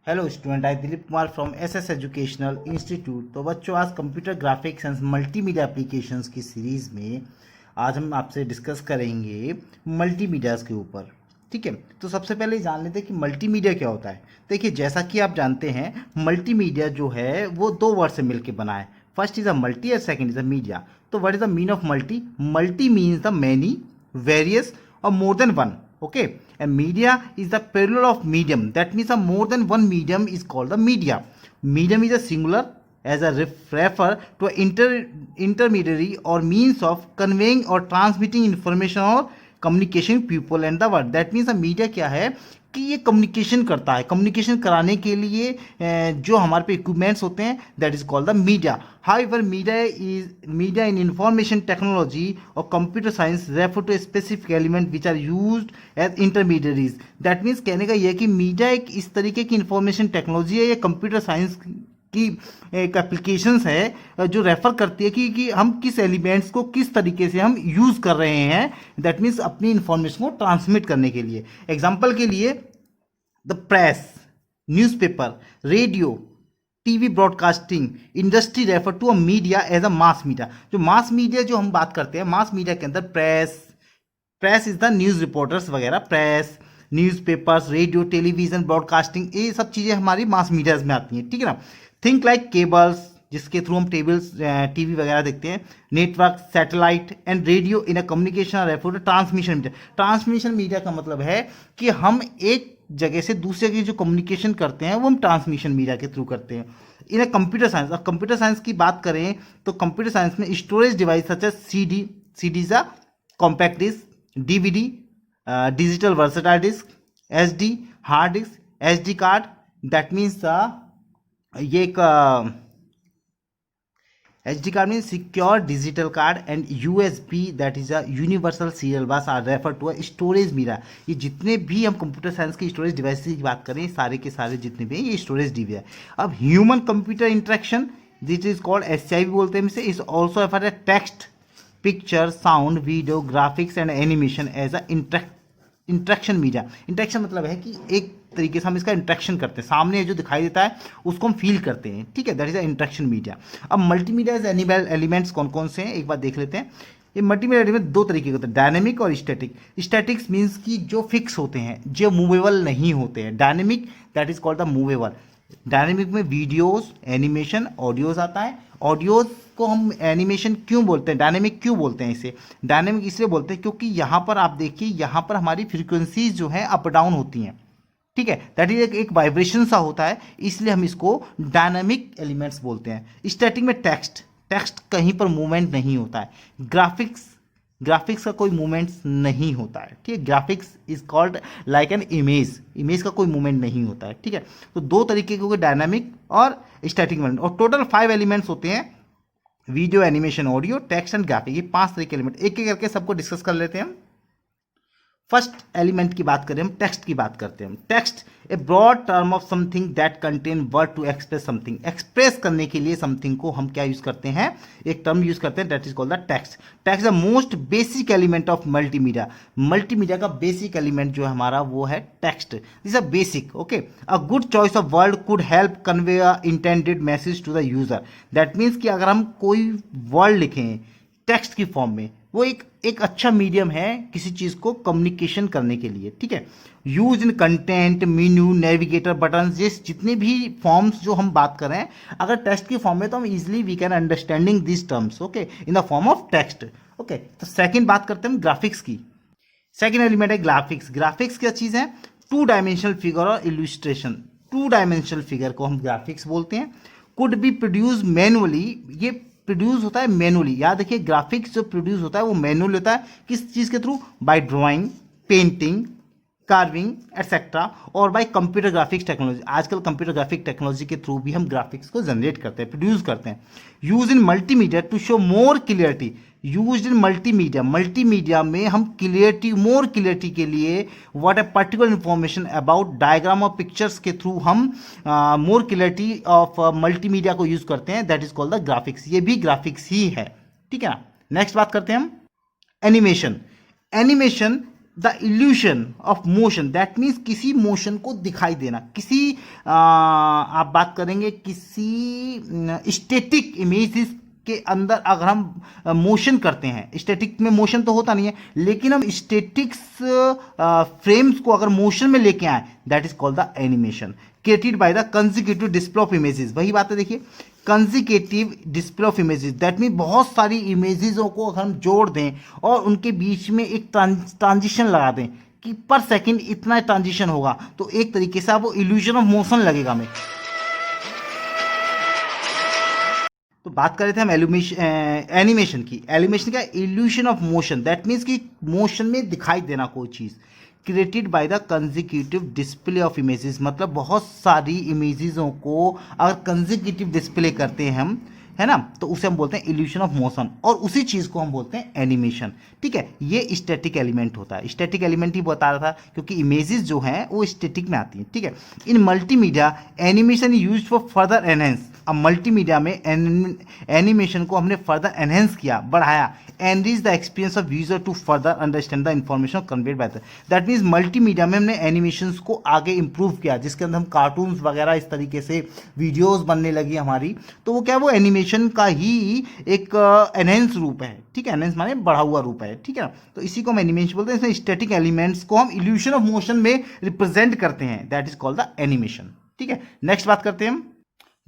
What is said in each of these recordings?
Hello student, I Dilip Kumar from SS educational institute. तो बच्चों, आज computer graphics and multimedia applications की सीरीज़ में आज हम आपसे डिस्कस करेंगे मल्टीमीडियाज़ के ऊपर। ठीक है, तो सबसे पहले जान लेते हैं कि मल्टीमीडिया क्या होता है। देखिए, जैसा कि आप जानते हैं, मल्टीमीडिया जो है वो दो वर्ड से मिलकर बना है। फर्स्ट इज़ अ मल्टी और सेकेंड इज़ अ मीडिया। तो what is the mean of multi? Multi means the many, various or more than one. Okay, and media is the plural of medium. That means a more than one medium is called the media. Medium is a singular as a refer to an intermediary or means of conveying or transmitting information or communication people and the world. That means a media क्या है कि ये communication करता है। Communication कराने के लिए जो हमारे पे इक्विपमेंट्स होते हैं, that is called the media. However media in information technology और computer science refer to specific element which are used as intermediaries. That means कहने का यह है कि मीडिया एक इस तरीके की इंफॉर्मेशन टेक्नोलॉजी है या कंप्यूटर साइंस की एक एप्लीकेशंस है जो रेफर करती है कि हम किस एलिमेंट्स को किस तरीके से हम यूज़ कर रहे हैं। दैट मीन्स अपनी इंफॉर्मेशन को ट्रांसमिट करने के लिए। एग्जाम्पल के लिए the press, newspaper, radio, TV broadcasting industry refer to a media as a mass media. जो मास मीडिया जो हम बात करते हैं, मास मीडिया के अंदर press is the news reporters वगैरह, press, newspapers, radio, television, broadcasting, ये सब चीज़ें हमारी मास मीडियाज में आती हैं। ठीक है ना। थिंक लाइक केबल्स, जिसके थ्रू हम टीवी वगैरह देखते हैं, network, satellite and radio in a communication refer to transmission media. Transmission media का मतलब है कि हम एक जगह से दूसरे की जो कम्युनिकेशन करते हैं वो हम ट्रांसमिशन मीडिया के थ्रू करते हैं। इन अ कंप्यूटर साइंस, अब कंप्यूटर साइंस की बात करें तो कंप्यूटर साइंस में storage device such as CD is a compact disc, DVD, digital versatile disc, SD hard disk, SD card, that means ये एक H D card mean secure digital card and USB that is a universal serial bus are refer to a storage media. ये जितने भी हम computer science के storage device की बात करें, सारे के सारे जितने भी हैं ये स्टोरेज डिवाइस है। अब human computer interaction this is called SCI भी बोलते हैं इसे, is also refer to text, picture, sound, video, graphics and animation as a interaction media. Interaction मतलब है कि एक तरीके से हम इसका इंटरेक्शन करते हैं, सामने जो दिखाई देता है उसको हम फील करते हैं। ठीक है, that is a interaction media. अब मल्टीमीडिया एलिमेंट्स कौन कौन से हैं एक बार देख लेते हैं। ये मल्टीमीडिया एलिमेंट दो तरीके के होते हैं, डायनेमिक और स्टैटिक। स्टैटिक्स मीन्स कि जो फिक्स होते हैं, जो मूवेबल नहीं होते हैं। Dynamic that is called the movable. Dynamic में वीडियोस, एनिमेशन, ऑडियोज आता है। ऑडियोज को हम एनिमेशन क्यों बोलते हैं, डायनेमिक क्यों बोलते हैं इसे? डायनेमिक इसलिए बोलते हैं क्योंकि यहाँ पर आप देखिए, यहाँ पर हमारी फ्रीक्वेंसीज जो है अप डाउन होती हैं। ठीक है, दैट इज एक वाइब्रेशन सा होता है, इसलिए हम इसको डायनामिक एलिमेंट्स बोलते हैं। स्टैटिक में टेक्स्ट कहीं पर मूवमेंट नहीं होता है। ग्राफिक्स का कोई मूवमेंट्स नहीं होता है। ठीक है, graphics is called like an image का कोई मूवमेंट नहीं होता है। ठीक है, तो दो तरीके के डायनामिक और स्टैटिक एलिमेंट, और टोटल 5 एलिमेंट्स होते हैं, video, animation, audio, text and graphic. ये 5 तरीके एलिमेंट, एक एक करके सबको डिस्कस कर लेते हैं हम। फर्स्ट एलिमेंट की बात करें हम, टेक्स्ट की बात करते हैं हम। Text a broad term of something that contain word to express something. Express करने के लिए समथिंग को हम क्या यूज करते हैं, एक टर्म यूज करते हैं, that is called the text. Text the most basic element of multimedia. Multimedia का बेसिक एलिमेंट जो है हमारा वो है text. This are basic. Okay, a good choice of word could help convey a intended message to the user. That means कि अगर हम कोई वर्ड लिखें टेक्स्ट की फॉर्म में, वो एक अच्छा मीडियम है किसी चीज़ को कम्युनिकेशन करने के लिए। ठीक है, use in content, menu, navigator, button, ये जितने भी फॉर्म्स जो हम बात कर रहे हैं, अगर टेक्स्ट की फॉर्म में तो हम easily we can understanding this terms okay in the form of text. Okay, तो सेकंड बात करते हैं हम ग्राफिक्स की। सेकंड एलिमेंट है ग्राफिक्स। ग्राफिक्स क्या चीज़ है? 2 डायमेंशनल फिगर और इल्यूस्ट्रेशन। 2 डायमेंशनल फिगर को हम ग्राफिक्स बोलते हैं। कुड बी प्रोड्यूस मैनुअली, ये प्रोड्यूस होता है मैनुअली। याद रखिए, ग्राफिक्स जो प्रोड्यूस होता है वो मैनुअल होता है। किस चीज़ के through? By drawing, painting, carving etcetera, और बाय कंप्यूटर ग्राफिक्स टेक्नोलॉजी। आजकल कंप्यूटर ग्राफिक टेक्नोलॉजी के थ्रू भी हम ग्राफिक्स को जनरेट करते हैं, प्रोड्यूस करते हैं। Use in multimedia to show more clarity. Use in multimedia, multimedia में हम क्लियरिटी, मोर क्लियरिटी के लिए what a particular information about diagram और पिक्चर्स के थ्रू हम मोर क्लियरिटी ऑफ मल्टीमीडिया को यूज करते हैं, that is called the graphics. ये भी ग्राफिक्स ही है। ठीक है ना। नेक्स्ट बात करते हैं हम animation. Animation the evolution of motion, that means किसी मोशन को दिखाई देना, किसी आप बात करेंगे किसी स्टेटिक इमेजेस के अंदर अगर हम मोशन करते हैं, स्टैटिक में मोशन तो होता नहीं है, लेकिन हम स्टैटिक्स फ्रेम्स को अगर मोशन में लेके आए, that is called the animation created by the consecutive display of images. वही बात है, देखिए consecutive display of images, that mean बहुत सारी इमेजेसों को अगर हम जोड़ दें और उनके बीच में एक ट्रांजिशन लगा दें कि पर सेकंड इतना ट्रांजिशन होगा, तो एक तरीके से वो इल्यूजन ऑफ मोशन लगेगा हमें। तो बात कर रहे थे हम एनिमेशन की। एनिमेशन का illusion of motion, that means कि मोशन में दिखाई देना कोई चीज़, created by the consecutive display of images, मतलब बहुत सारी इमेजेसों को अगर कंसेक्यूटिव डिस्प्ले करते हैं हम, है ना, तो उसे हम बोलते हैं इल्यूशन ऑफ मोशन, और उसी चीज़ को हम बोलते हैं एनिमेशन। ठीक है, ये स्टैटिक एलिमेंट होता है। स्टैटिक एलिमेंट ही बता रहा था क्योंकि इमेजेस जो हैं वो स्टैटिक में आती हैं। ठीक है, in multimedia animation use for further enhance. अब मल्टीमीडिया में एनिमेशन को हमने फर्दर एनहेंस किया, बढ़ाया, enrich the experience of user to further understand the information conveyed by that means multimedia में हमने एनिमेशंस को आगे इंप्रूव किया, जिसके अंदर हम कार्टून्स वगैरह इस तरीके से वीडियोस बनने लगी हमारी, तो वो क्या, वो एनिमेशन का ही एक एनहेंस रूप है। ठीक है, एनहेंस माने बढ़ा हुआ रूप है। ठीक है ना, तो इसी को हम एनिमेशन बोलते हैं। इसमें स्टैटिक एलिमेंट्स को हम इल्यूशन ऑफ मोशन में रिप्रेजेंट करते हैं, that is called the animation. ठीक है, नेक्स्ट बात करते हैं हम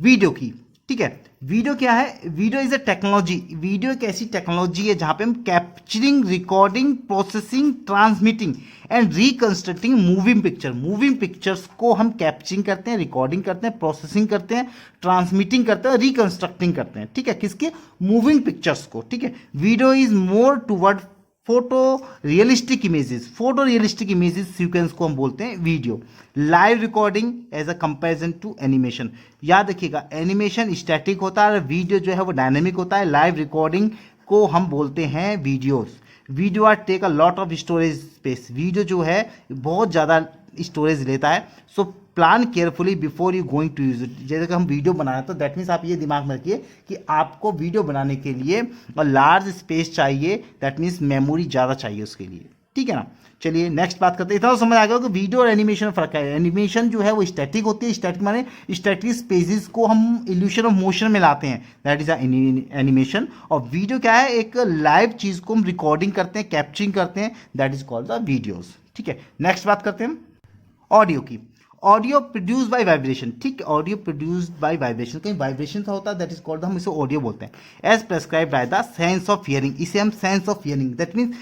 वीडियो की। ठीक है, वीडियो क्या है? Video is a technology. Video एक ऐसी टेक्नोलॉजी है जहां पे हम capturing, recording, processing, transmitting and reconstructing moving picture. Moving pictures को हम कैप्चरिंग करते हैं, रिकॉर्डिंग करते हैं, प्रोसेसिंग करते हैं, ट्रांसमिटिंग करते हैं, रिकंस्ट्रक्टिंग करते हैं। ठीक है, किसके? मूविंग पिक्चर्स को। ठीक है, video is more toward photo realistic images. Photo realistic images sequence को हम बोलते हैं video. Live recording as a comparison to animation. याद रखिएगा, एनिमेशन स्टैटिक होता है, वीडियो जो है वो डायनेमिक होता है। लाइव रिकॉर्डिंग को हम बोलते हैं videos. Video are take a lot of storage space. Video जो है बहुत ज़्यादा स्टोरेज लेता है। So plan carefully before you going to use it. जैसे कि हम वीडियो बना रहे हैं तो दैट मीन्स आप ये दिमाग में रखिए कि आपको वीडियो बनाने के लिए लार्ज स्पेस चाहिए, दैट मीन्स मेमोरी ज़्यादा चाहिए उसके लिए। ठीक है ना, चलिए नेक्स्ट बात करते हैं। इतना तो समझ आ गया कि वीडियो और एनिमेशन फर्क है। एनिमेशन जो है वो स्टैटिक होती है, स्टैटिक माने स्टैटिक स्पेसेस को हम इल्यूशन ऑफ मोशन में लाते हैं, दैट इज एनिमेशन। और वीडियो क्या है? एक लाइव चीज़ को हम रिकॉर्डिंग करते हैं, कैप्चरिंग करते हैं, that is called the videos. ठीक है, नेक्स्ट बात करते हैं ऑडियो की। Audio produce by vibration. ठीक है, ऑडियो प्रोड्यूस बाय वाइब्रेशन, कहीं वाइब्रेशन सा होता है, दैट इज कॉल्ड, हम इसे ऑडियो बोलते हैं। As prescribe by the sense of hearing. इसे हम sense of hearing, that means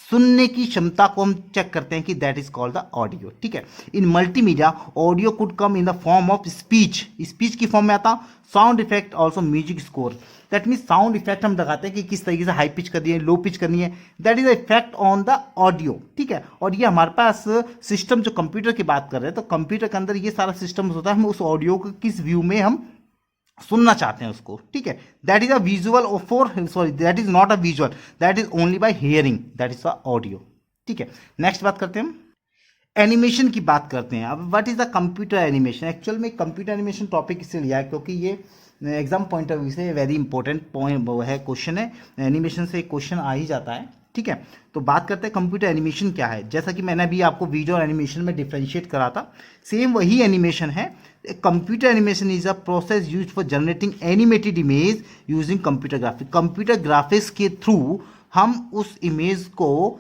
सुनने की क्षमता को हम चेक करते हैं कि that is called the audio. ठीक है, in multimedia audio could come in the form of speech. Speech की फॉर्म में आता, sound effect, also music score. That means sound effect हम लगाते हैं कि किस तरीके से हाई पिच करनी है, लो पिच करनी है, that is effect on the audio. ठीक है, और ये हमारे पास सिस्टम, जो कंप्यूटर की बात कर रहे हैं, तो कंप्यूटर के अंदर ये सारा सिस्टम होता है, हम उस ऑडियो को किस व्यू में हम सुनना चाहते हैं उसको। ठीक है, that is a visual for, sorry that is not a visual, that is only by hearing, that is a audio. ठीक है, नेक्स्ट बात करते हैं हम एनिमेशन की बात करते हैं। अब what is the computer animation? Actual में कंप्यूटर एनिमेशन टॉपिक इससे लिया है क्योंकि ये एग्जाम पॉइंट ऑफ व्यू से वेरी इंपॉर्टेंट पॉइंट है, क्वेश्चन है, एनिमेशन से एक क्वेश्चन आ ही जाता है। ठीक है, तो बात करते हैं कंप्यूटर एनिमेशन क्या है। जैसा कि मैंने अभी आपको वीडियो और एनिमेशन में डिफ्रेंशिएट करा था, सेम वही एनिमेशन है। Computer animation is a process used for generating animated image using computer graphics. Computer graphics के थ्रू हम उस इमेज को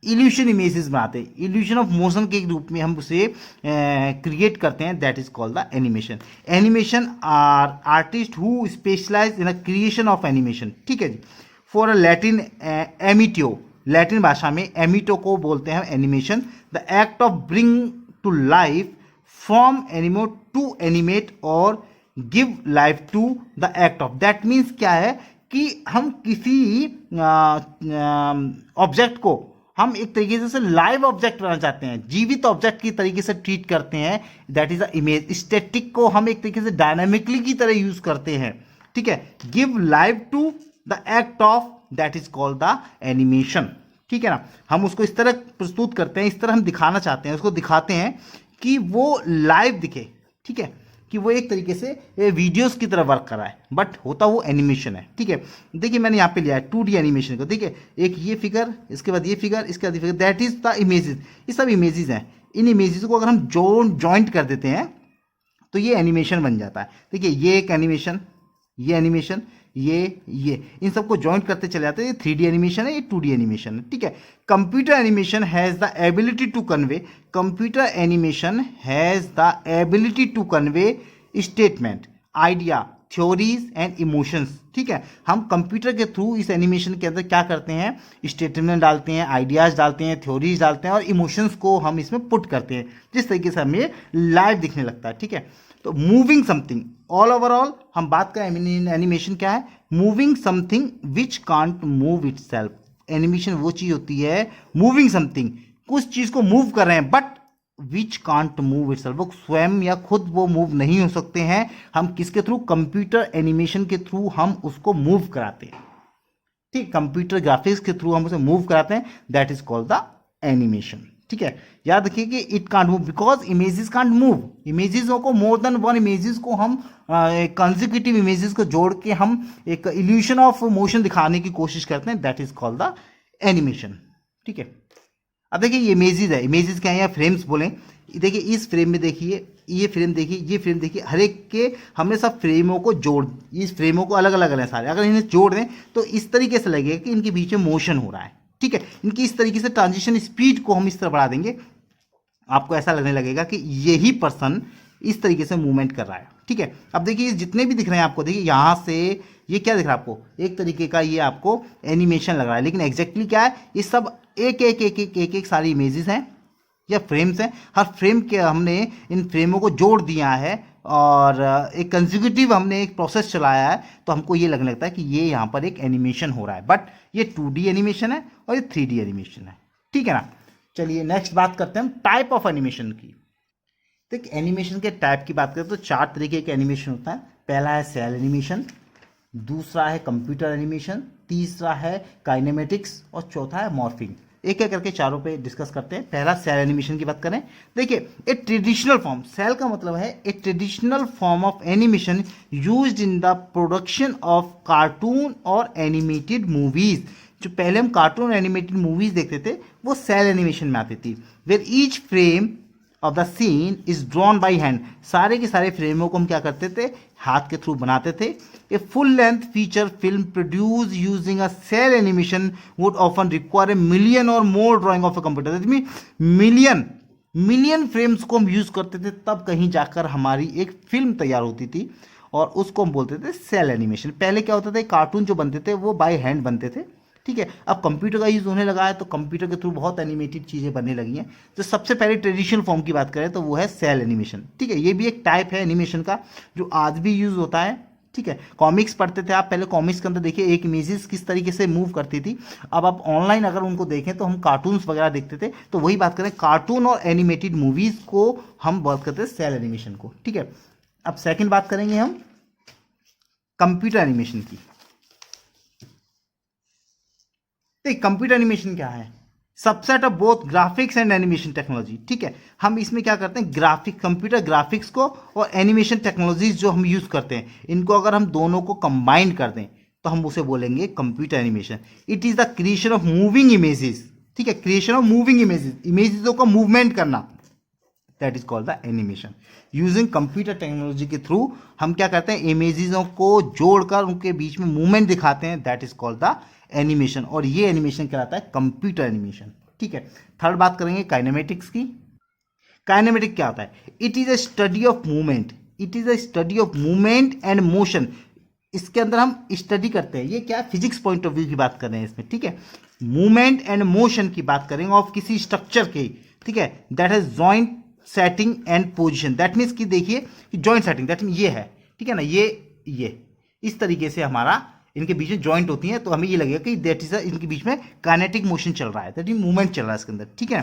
इल्यूशन इमेजेस बनाते हैं, इल्यूशन ऑफ मोशन के रूप में हम उसे क्रिएट करते हैं, that is called the animation. Animation are artist who specialise in a creation of animation. ठीक है जी, फॉर अ लैटिन एमिटो, लैटिन भाषा में एमिटो को बोलते हैं animation, the act of bring to life from एनिमो टू एनिमेट और give life to the act of. That means क्या है कि हम किसी ऑब्जेक्ट को हम एक तरीके से लाइव ऑब्जेक्ट बनाना चाहते हैं, जीवित ऑब्जेक्ट की तरीके से ट्रीट करते हैं, that is a image. Static को हम एक तरीके से डायनामिकली की तरह यूज करते हैं। ठीक है, give live to the act of, that is called the animation. ठीक है ना, हम उसको इस तरह प्रस्तुत करते हैं, इस तरह हम दिखाना चाहते हैं, उसको दिखाते हैं कि वो लाइव दिखे। ठीक है, कि वो एक तरीके से वीडियोस की तरह वर्क कर रहा है, बट होता वो एनिमेशन है। ठीक है, देखिए मैंने यहाँ पे लिया है 2D एनिमेशन को। देखिए एक ये फिगर, इसके बाद ये फिगर, इसके बाद ये figure, that is the images. ये सब इमेजेस हैं। इन इमेजेस को अगर हम जॉइंट कर देते हैं तो ये एनिमेशन बन जाता है। देखिए ये एक एनिमेशन, ये एनिमेशन, ये इन सबको ज्वाइंट करते चले जाते हैं। ये 3D एनिमेशन है, ये 2D एनिमेशन है। ठीक है, computer animation has the ability to convey, computer animation has the ability to convey statement, idea, theories and emotions. ठीक है, हम कंप्यूटर के थ्रू इस एनिमेशन के अंदर क्या करते हैं, स्टेटमेंट डालते हैं, आइडियाज डालते हैं, थ्योरीज डालते हैं और इमोशंस को हम इसमें पुट करते हैं, जिस तरीके से हमें लाइव दिखने लगता है। ठीक है, तो मूविंग समथिंग, ऑल ओवरऑल हम बात करें एनिमेशन क्या है, moving something which can't move itself. Animation वो चीज होती है, मूविंग समथिंग, कुछ चीज को मूव कर रहे हैं, but which can't move itself, वो स्वयं या खुद वो मूव नहीं हो सकते हैं। हम किसके थ्रू, कंप्यूटर एनिमेशन के थ्रू हम उसको मूव कराते हैं। ठीक, कंप्यूटर ग्राफिक्स के थ्रू हम उसे मूव कराते हैं, that is called the animation. ठीक है, याद रखिए कि it can't move because images can't move. Images को मोर देन वन इमेजेस को हम कंसेक्यूटिव इमेजेस को जोड़ के हम एक इल्यूशन ऑफ मोशन दिखाने की कोशिश करते हैं, that is called the animation. ठीक है, अब देखिए ये इमेजेस है, इमेजेस क्या है या फ्रेम्स बोलें। देखिए इस फ्रेम में देखिए, ये फ्रेम देखिए, ये फ्रेम देखिए, हर एक के हमने सब फ्रेमों को जोड़, इस फ्रेमों को अलग अलग है सारे, अगर इन्हें जोड़ दें तो इस तरीके से लगेगा कि इनके बीच में मोशन हो रहा है। ठीक है, इनकी इस तरीके से ट्रांजिशन स्पीड को हम इस तरह बढ़ा देंगे, आपको ऐसा लगने लगेगा कि यही पर्सन इस तरीके से मूवमेंट कर रहा है। ठीक है, अब देखिए जितने भी दिख रहे हैं आपको, देखिए यहाँ से ये क्या दिख रहा है आपको, एक तरीके का ये आपको एनिमेशन लग रहा है, लेकिन एग्जैक्टली क्या है, ये सब एक सारी इमेजेस हैं या फ्रेम्स हैं। हर फ्रेम के हमने इन फ्रेमों को जोड़ दिया है और एक कंसेक्यूटिव हमने एक प्रोसेस चलाया है, तो हमको ये लगने लगता है कि ये यहाँ पर एक एनिमेशन हो रहा है, बट ये 2D एनिमेशन है और ये 3D एनिमेशन है। ठीक है ना, चलिए नेक्स्ट बात करते हैं हम टाइप ऑफ एनिमेशन की। तो एनिमेशन के टाइप की बात करें तो 4 तरीके के एनिमेशन होता है। पहला है सेल एनिमेशन, दूसरा है कंप्यूटर एनिमेशन, तीसरा है काइनेमेटिक्स और चौथा है मॉर्फिंग। एक एक करके चारों पे डिस्कस करते हैं। पहला सेल एनिमेशन की बात करें, देखिए ए ट्रेडिशनल फॉर्म, सेल का मतलब है ए traditional form of animation used in the production of cartoon और एनिमेटेड मूवीज। जो पहले हम कार्टून एनिमेटेड मूवीज देखते थे वो सेल एनिमेशन में आती थी, where each frame of the scene is drawn by hand. सारे के सारे फ्रेमों को हम क्या करते थे, हाथ के थ्रू बनाते थे। A full length feature film produce using a cel animation would often require a million और more drawing of a computer. Million frames को हम यूज करते थे, तब कहीं जाकर हमारी एक फिल्म तैयार होती थी और उसको हम बोलते थे सेल एनिमेशन। पहले क्या होता था, कार्टून जो बनते थे वो बाय हैंड बनते थे। ठीक है, अब कंप्यूटर का यूज होने लगा है तो कंप्यूटर के थ्रू बहुत एनिमेटेड चीज़ें बनने लगी हैं। तो सबसे पहले ट्रेडिशनल फॉर्म की बात करें तो वो है सेल एनिमेशन। ठीक है, ये भी एक टाइप है एनिमेशन का जो आज भी यूज होता है। ठीक है, कॉमिक्स पढ़ते थे आप, पहले कॉमिक्स के अंदर देखिए एक इमेजेस किस तरीके से मूव करती थी। अब आप ऑनलाइन अगर उनको देखें तो हम कार्टून्स वगैरह देखते थे, तो वही बात करें कार्टून और एनिमेटेड मूवीज को हम बात करते हैं सेल एनिमेशन को। ठीक है, अब सेकेंड बात करेंगे हम कंप्यूटर एनिमेशन की। कंप्यूटर एनिमेशन क्या है, subset of both graphics and animation technology. ठीक है, हम इसमें क्या करते हैं, ग्राफिक कंप्यूटर ग्राफिक्स को और एनिमेशन टेक्नोलॉजीज जो हम यूज करते हैं, इनको अगर हम दोनों को कंबाइन कर दें तो हम उसे बोलेंगे computer animation. It is the creation of moving images. ठीक है, creation of moving images, images को मूवमेंट करना, that is called the animation. Using computer technology के थ्रू हम क्या करते हैं, इमेजेसों को जोड़कर उनके बीच में मूवमेंट दिखाते हैं, that is called the animation. और ये एनिमेशन कहलाता है कंप्यूटर एनिमेशन। ठीक है, थर्ड बात करेंगे काइनेमेटिक्स की। काइनेमेटिक क्या होता है, it is a study of movement, it is a study of movement and motion. इसके अंदर हम स्टडी करते हैं, ये क्या फिजिक्स पॉइंट ऑफ व्यू की बात कर रहे हैं इसमें। ठीक है, मूवमेंट एंड मोशन की बात करेंगे ऑफ किसी स्ट्रक्चर की। ठीक है, that is joint setting and position, that means कि देखिए जॉइंट सेटिंग, दैट मीन ये है। ठीक है ना, ये इस तरीके से हमारा इनके बीच में जॉइंट होती हैं, तो हमें ये लगेगा कि दैट इज इनके बीच में काइनेटिक मोशन चल रहा है, दैट इज मूवमेंट चल रहा है इसके अंदर। ठीक है,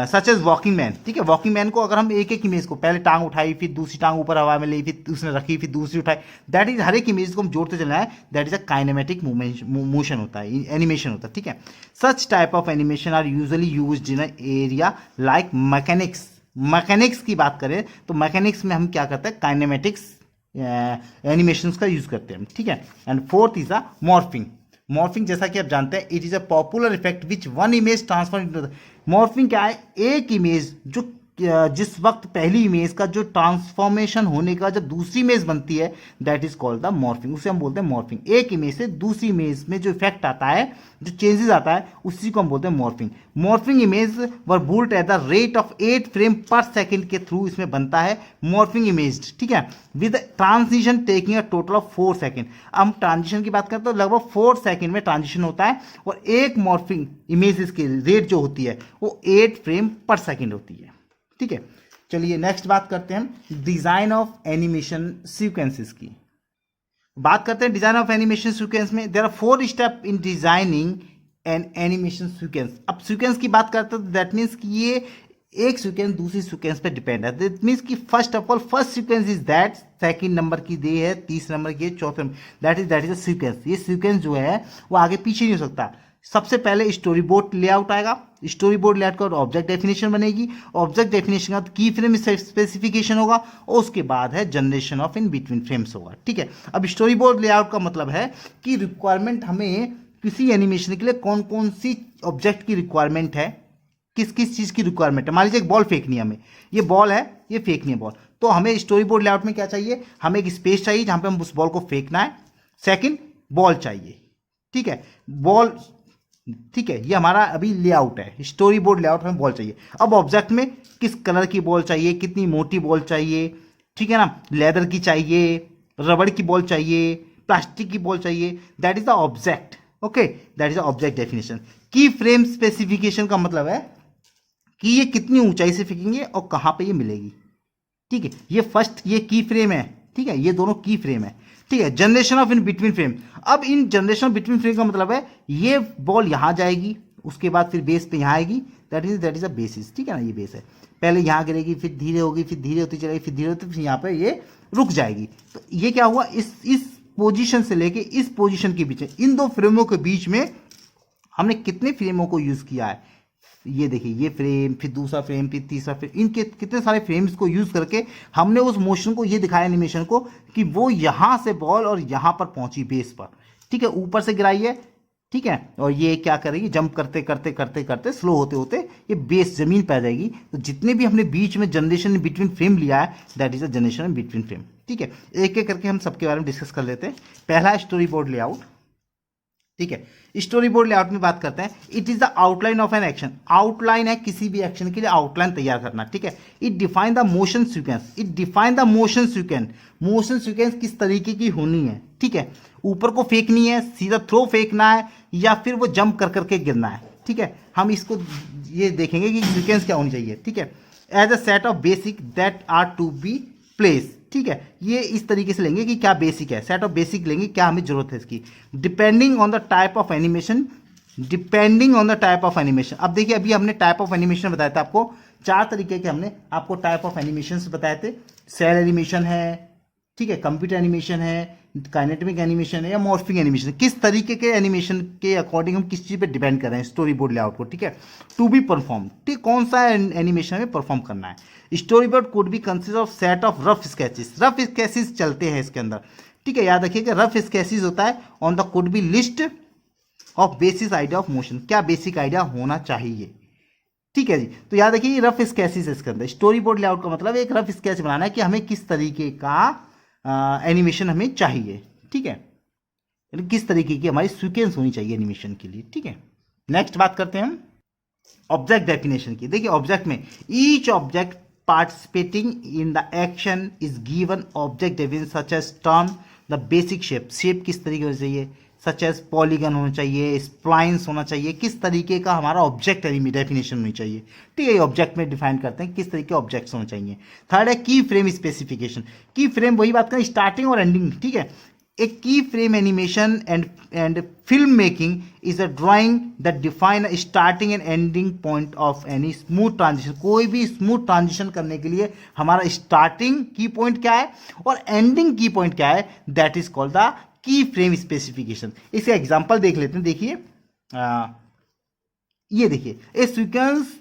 सच एज वॉकिंग मैन। ठीक है, वॉकिंग मैन को अगर हम एक एक इमेज को पहले टांग उठाई, फिर दूसरी टांग ऊपर हवा में ली, फिर उसने रखी, फिर दूसरी उठाई, दैट इज हर एक इमेज को हम जोड़ते चलना है, that is a kinematic motion होता है, एनिमेशन होता है। ठीक है, such type of animation are usually used in area like mechanics mechanics की बात करें तो मैकेनिक्स में हम क्या करते हैं, काइनेमेटिक्स एनिमेशंस का यूज करते हैं, ठीक है। And fourth is a morphing. Morphing जैसा कि आप जानते हैं, it is a popular effect which one image transfer into. Morphing क्या है, एक इमेज जो जिस वक्त पहली इमेज का जो ट्रांसफॉर्मेशन होने का जब दूसरी इमेज बनती है, that is called the morphing, उसे हम बोलते हैं मॉर्फिंग। एक इमेज से दूसरी इमेज में जो इफेक्ट आता है, जो चेंजेस आता है, उसी को हम बोलते हैं morphing. Morphing image were built at the rate of 8 frame per second के थ्रू इसमें बनता है मॉर्फिंग इमेज, ठीक है, with transition taking a total of 4 second. हम ट्रांजिशन की बात करते हैं तो लगभग 4 सेकेंड में ट्रांजिशन होता है, और एक मॉर्फिंग इमेज की रेट जो होती है वो 8 फ्रेम पर सेकेंड होती है, ठीक है। चलिए नेक्स्ट बात करते हैं हम डिजाइन ऑफ एनिमेशन सीक्वेंसेस की। बात करते हैं डिजाइन ऑफ एनिमेशन सीक्वेंस में, there are 4 step in designing an animation sequence. अब सीक्वेंस की बात करते हैं तो दैट मीन्स कि ये एक सीक्वेंस दूसरी सीक्वेंस पे डिपेंड है। दैट मीन्स कि first of all first sequence is that, second number की दे है, तीसरे नंबर की है, चौथे दैट इज अ सीक्वेंस। ये सीक्वेंस जो है वो आगे पीछे नहीं हो सकता। सबसे पहले स्टोरी बोर्ड लेआउट आएगा, स्टोरी बोर्ड लेआउट का ऑब्जेक्ट डेफिनेशन बनेगी, ऑब्जेक्ट डेफिनेशन का की फ्रेम स्पेसिफिकेशन होगा, और उसके बाद है generation of in between frames होगा, ठीक है। अब स्टोरी बोर्ड लेआउट का मतलब है कि रिक्वायरमेंट हमें किसी एनिमेशन के लिए कौन कौन सी ऑब्जेक्ट की रिक्वायरमेंट है, किस किस चीज़ की रिक्वायरमेंट है। मान लीजिए एक बॉल फेंकनी है हमें, ये बॉल है, ये फेंकनी है बॉल, तो हमें स्टोरी बोर्ड लेआउट में क्या चाहिए, हमें एक स्पेस चाहिए जहां पे हम उस बॉल को फेंकना है। सेकंड, बॉल चाहिए, ठीक है, बॉल, ठीक है, ये हमारा अभी लेआउट है, स्टोरी बोर्ड लेआउट में बॉल चाहिए। अब ऑब्जेक्ट में किस कलर की बॉल चाहिए, कितनी मोटी बॉल चाहिए, ठीक है ना, लेदर की चाहिए, रबड़ की बॉल चाहिए, प्लास्टिक की बॉल चाहिए, that is the object, okay, that is the object definition. की फ्रेम स्पेसिफिकेशन का मतलब है कि ये कितनी ऊंचाई से फेंकेंगे और कहां पे ये मिलेगी, ठीक है, ये फर्स्ट, ये की फ्रेम है, ठीक है, ये दोनों की फ्रेम है, ठीक है। Generation of in between frame, अब in generation of between frame का मतलब है ये बॉल यहां जाएगी, उसके बाद फिर बेस पे यहां आएगी, दैट इज अ बेसिस, ठीक है ना, ये बेस है, पहले यहां गिरेगी, फिर धीरे होगी, फिर धीरे होती चलेगी, फिर धीरे होती, फिर यहां पे ये रुक जाएगी। तो ये क्या हुआ, इस पोजीशन से लेके इस पोजीशन के बीच में, इन दो फ्रेमों के बीच में हमने कितने फ्रेमों को यूज किया है, ये देखिए, ये फ्रेम, फिर दूसरा फ्रेम, फिर तीसरा फ्रेम, इनके कितने सारे फ्रेम्स को यूज करके हमने उस मोशन को ये दिखाया एनिमेशन को कि वो यहां से बॉल और यहां पर पहुंची बेस पर, ठीक है, ऊपर से गिराई है, ठीक है, और ये क्या करेगी, जंप करते करते करते करते स्लो होते होते ये बेस जमीन पे आ जाएगी। तो जितने भी हमने बीच में जनरेशन बिटवीन फ्रेम लिया है, that is a generation between frame, ठीक है। एक एक करके हम सबके बारे में डिस्कस कर लेते हैं। पहला स्टोरी बोर्ड लेआउट, ठीक है, स्टोरी बोर्ड लेआउट में बात करते हैं। It is the outline of an action, outline है किसी भी एक्शन के लिए आउटलाइन तैयार करना, ठीक है। It define the motion sequence, it define the motion sequence, motion sequence किस तरीके की होनी है, ठीक है, ऊपर को फेंकनी है, सीधा थ्रो फेंकना है, या फिर वो जंप कर करके गिरना है, ठीक है। हम इसको ये देखेंगे कि सीक्वेंस क्या होनी चाहिए, ठीक है। As a set of basic that are to be place, ठीक है, ये इस तरीके से लेंगे कि क्या बेसिक है, सेट ऑफ बेसिक लेंगे, क्या हमें जरूरत है इसकी, depending on the type of animation, depending on the type of animation. अब देखिए, अभी हमने टाइप ऑफ एनिमेशन बताया था आपको, 4 तरीके के हमने आपको टाइप ऑफ एनिमेशन बताए थे। सेल एनिमेशन है, ठीक है, कंप्यूटर एनिमेशन है, काइनेटिक एनिमेशन है, या मॉर्फिंग एनिमेशन, किस तरीके के एनिमेशन के अकॉर्डिंग हम किस चीज़ पे डिपेंड कर रहे हैं स्टोरी बोर्ड लेआउट को, ठीक है। टू बी परफॉर्म, ठीक, कौन सा एनिमेशन में परफॉर्म करना है। Story board could be consist of set of rough sketches, rough sketches चलते हैं इसके अंदर, ठीक है, याद रखिए कि रफ स्केचेस होता है on the could be list of basis idea of motion, क्या बेसिक आइडिया होना चाहिए, ठीक है जी। तो याद रखिए रफ स्केचेस इसके अंदर, स्टोरी बोर्ड लेआउट का मतलब एक रफ स्केच बनाना है कि हमें किस तरीके का एनिमेशन हमें चाहिए, ठीक है, किस तरीके की हमारी सीक्वेंस होनी चाहिए एनिमेशन के लिए, ठीक है। नेक्स्ट बात करते हैं हम ऑब्जेक्ट डेफिनेशन की। देखिए ऑब्जेक्ट में each object participating in the action is given object definition such as term the basic shape, shape किस तरीके होनी चाहिए, सच एज पॉलीगन होना चाहिए, स्प्लाइंस होना चाहिए, किस तरीके का हमारा ऑब्जेक्ट डेफिनेशन होनी चाहिए, ठीक है, ऑब्जेक्ट में डिफाइन करते हैं किस तरीके के ऑब्जेक्ट्स होने चाहिए। थर्ड है की फ्रेम स्पेसिफिकेशन, की फ्रेम वही बात करें स्टार्टिंग और एंडिंग, ठीक है। A key frame animation and filmmaking is a drawing that define a starting and ending point of any smooth transition। कोई भी स्मूथ ट्रांजिशन करने के लिए हमारा स्टार्टिंग की पॉइंट क्या है और एंडिंग की पॉइंट क्या है, that is called the key frame specification. इसका एग्जांपल देख लेते हैं। देखिए ये देखिए, ए sequence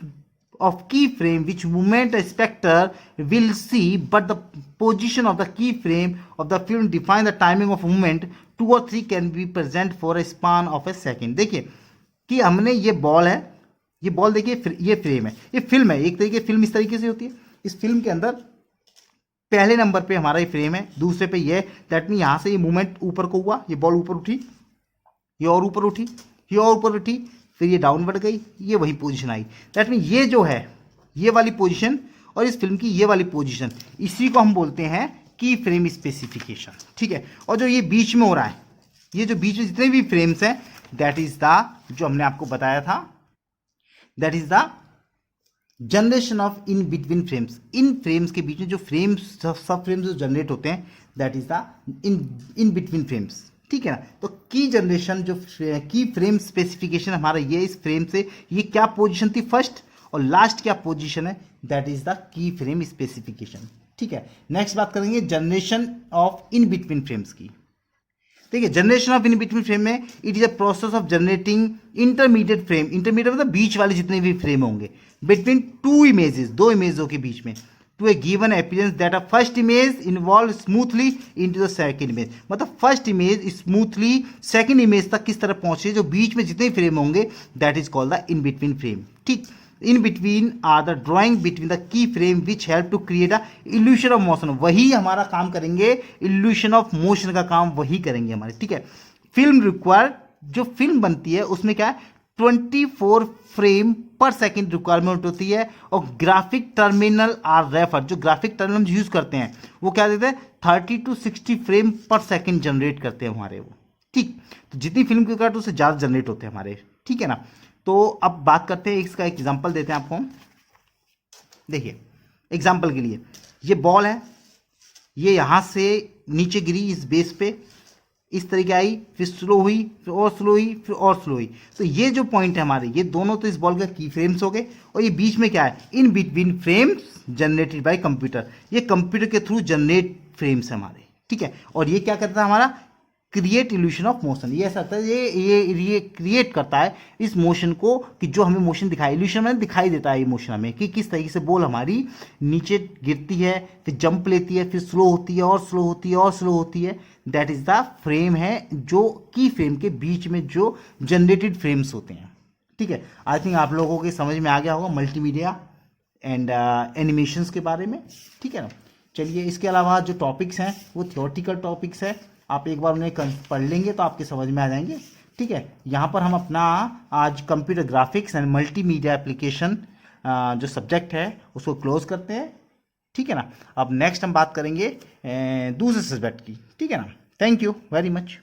of keyframe which movement a spectator will see, but the position of the keyframe of the film define the timing of movement. 2 or 3 can be present for a span of a second. देखिए कि हमने ये ball है, ये ball देखिए, ये frame है, ये फिल्म है, एक तरीके फिल्म इस तरीके से होती है। इस फिल्म के अंदर पहले नंबर पे हमारा ये फ्रेम है, दूसरे पे ये, दैट मीन यहाँ से ये मूवमेंट ऊपर को हुआ, ये बॉल ऊपर उठी, ये और ऊपर उठी, ये और ऊपर उठी, फिर ये डाउनवर्ड गई, ये वही पोजीशन आई। दैट मीन ये जो है ये वाली पोजीशन और इस फिल्म की ये वाली पोजीशन, इसी को हम बोलते हैं की फ्रेम स्पेसिफिकेशन। ठीक है, और जो ये बीच में हो रहा है, ये जो बीच में जितने भी फ्रेम्स हैं, दैट इज द, जो हमने आपको बताया था, that is the generation of in between frames. In frames के बीच में जो फ्रेम्स, सब फ्रेम्स जो जनरेट होते हैं, that is the in between frames. ठीक है ना, तो की जनरेशन जो की फ्रेम स्पेसिफिकेशन हमारा ये इस फ्रेम से, ये क्या पोजीशन थी फर्स्ट और लास्ट क्या पोजीशन है, that is the key frame specification. ठीक है, नेक्स्ट बात करेंगे generation of in between frames की। देखिए generation of in between frame में it is a process of generating intermediate frame, intermediate मतलब बीच वाले जितने भी फ्रेम होंगे, बिटवीन टू इमेजेस, दो इमेजों के बीच में, to a given appearance that a first image involve smoothly into the second image. मतलब first image smoothly second image तक किस तरह पहुंचे, जो बीच में जितने फ्रेम होंगे, that is called the in between frame. ठीक, in between are the drawing between the key frame which help to create a illusion of motion. वही हमारा काम करेंगे, इल्यूशन ऑफ मोशन का काम वही करेंगे हमारे। ठीक है, फिल्म रिक्वायर, जो फिल्म बनती है उसमें क्या है, 24 फ्रेम पर सेकंड रिक्वायरमेंट होती है, और ग्राफिक टर्मिनल आर रेफर, जो ग्राफिक टर्मिनल यूज करते हैं वो क्या देते हैं, 30 to 60 फ्रेम पर सेकंड जनरेट करते हैं हमारे वो। ठीक, तो जितनी फिल्म की काट उससे ज़्यादा जनरेट होते हैं हमारे। ठीक है ना, तो अब बात करते हैं, इसका एग्जाम्पल देते हैं आपको। देखिए एग्जाम्पल के लिए, ये बॉल है, ये यहाँ से नीचे गिरी इस बेस पे, इस तरीके आई, फिर स्लो हुई, फिर और स्लो हुई, फिर और स्लो हुई। तो ये जो पॉइंट है हमारे, ये दोनों तो इस बॉल का की फ्रेम्स हो गए, और ये बीच में क्या है, इन between frames generated by computer. ये कंप्यूटर के थ्रू जनरेट फ्रेम्स है हमारे। ठीक है, और ये क्या करता है हमारा, क्रिएट इल्यूशन ऑफ मोशन। ये ऐसा होता है, ये क्रिएट करता है इस मोशन को, कि जो हमें मोशन दिखाई, इल्यूशन में दिखाई देता है ये मोशन हमें, कि किस तरीके से बॉल हमारी नीचे गिरती है, फिर जंप लेती है, फिर स्लो होती है, और स्लो होती है, और स्लो होती है। दैट इज द फ्रेम है, जो की फ्रेम के बीच में जो जनरेटेड फ्रेम्स होते हैं। ठीक है, आई थिंक आप लोगों के समझ में आ गया होगा मल्टीमीडिया एंड एनिमेशंस के बारे में। ठीक है ना, चलिए इसके अलावा जो टॉपिक्स हैं वो थियोरटिकल टॉपिक्स है, आप एक बार उन्हें पढ़ लेंगे तो आपके समझ में आ जाएंगे। ठीक है, यहाँ पर हम अपना आज computer graphics and multimedia application जो सब्जेक्ट है उसको क्लोज करते हैं। ठीक है ना, अब नेक्स्ट हम बात करेंगे दूसरे सब्जेक्ट की। ठीक है ना, थैंक यू वेरी मच।